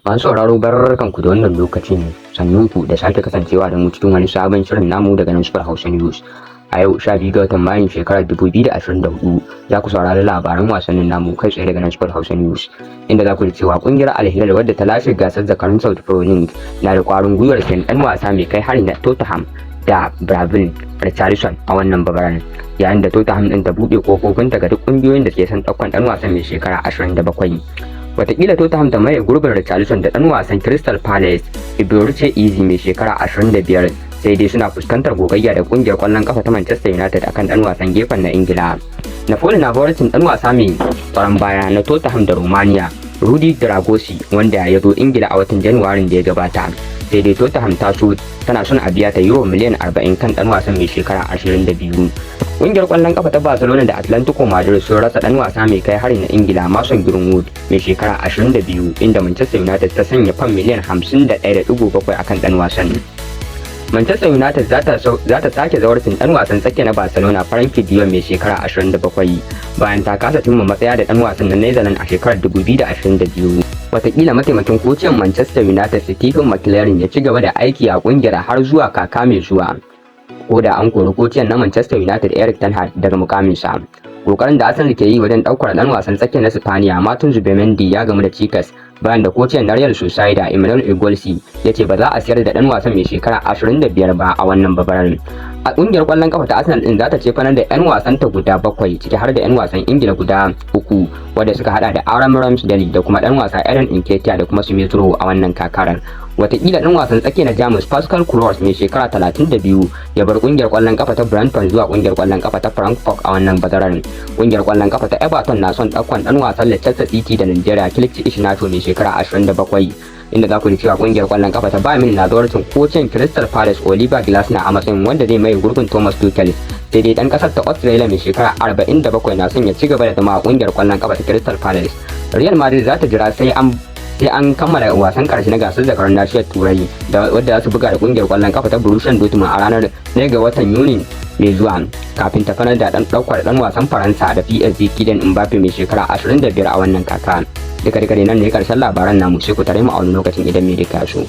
Masu sauraro barkanku da wannan lokacin, sannunku da sake kasancewa da mu cikin wani sabon shirin namu daga nan Super Hausa News. A yau 12 ga watan Mayun shekarar 2024 za ku saurari labaran wasannin namu kai tsaye daga nan Super Hausa News, inda za ku ji cewa kungiyar Al-Hilal wadda ta lashe gasar zakarun Saudi Pro League na da kwarin gwiwar sayan dan wasa mai kai hari na Tottenham da Brazil Richarlison a wannan babaran, yayin da Tottenham din ta buɗe kofofinta ga duk kungiyoyin da ke son ɗaukan dan wasan mai shekara 27. Watakila Tottenham ta maye gurbin Richarlison da dan wasan Crystal Palace Iheanacho mai shekara 25, sai dai suna fuskantar gogayya da kungiyar kwallon kafa ta Manchester United akan dan wasan gefen na Ingila. Napoli na bawarcin dan wasa mai tsaron baya na Tottenham da Romania Rudy Dragosi, wanda ya zo Ingila a watan Januwarin da ya gabata. Sai dai Tottenham tana son a biya ta euro miliyan 40 kan dan wasan mai shekara 22. Ƙungiyar ƙwallon kafa ta Barcelona da Atlantico Madrid sun rasa dan wasa mai kai hari na Ingila Mason Greenwood mai shekara 22, inda Manchester United ta sanya fam miliyan 51.7 akan dan wasan. Manchester United za ta sake zawarcin dan wasan tsakiya na Barcelona Frankie de Jong mai shekara 27 bayan ta kasa cimma matsaya da dan wasan na Netherlands a shekarar 2022. Watakila mataimakin kocin Manchester United Stephen McClaren ya ci gaba da aiki a kungiyar har zuwa kaka mai zuwa, ko da an kori kocin na Manchester United Erik ten Hag daga mukaminsa. Kokarin da Arsenal ke yi wajen daukar dan wasan tsakiya na Spaniya Martin Zubimendi ya gamu da cikas bayan da kocin na Real Sociedad Emmanuel Igolsi ya ce ba za a siyar da dan wasan mai shekara 25 ba a wannan babaran. A kungiyar kwallon kafa ta Arsenal din za ta ce fanar da yan wasan ta guda 7, ciki har da yan wasan Ingila guda 3 wanda suka hada da Ramsdale da kuma dan wasa Nketiah da kuma Rowe a wannan kakaran. Watakila dan wasan tsakiya na Jamus Pascal Gross mai shekara 32 ya bar kungiyar kwallon kafa ta Brentford zuwa kungiyar kwallon kafa ta Frankfurt a wannan bazaran. Kungiyar kwallon kafa ta Everton na son daukan dan wasan Leicester City da Nigeria Iheanacho mai shekara 27, inda za ku ji cewa kungiyar kwallon kafa ta Bayern na zawarcin kocin Crystal Palace Oliver Glasner a matsayin wanda zai mai gurbin Thomas Tuchel. Sai dai dan kasar ta Australia mai shekara 47 na son ya ci gaba da zama a kungiyar kwallon kafa ta Crystal Palace. Real Madrid za ta jira sai an kammala wasan karshe na gasar zakarun nashiyar Turai da wadda za su buga da kungiyar kwallon kafa ta Borussia Dortmund a ranar 1 ga watan Yuni mai zuwa, kafin ta fanar da daukar dan wasan Faransa da PSG Kylian Mbappe mai shekara 25 a wannan kaka. Duka nan ne karshen labaran namu, sai ku tare mu a wani lokacin idan mai rika so.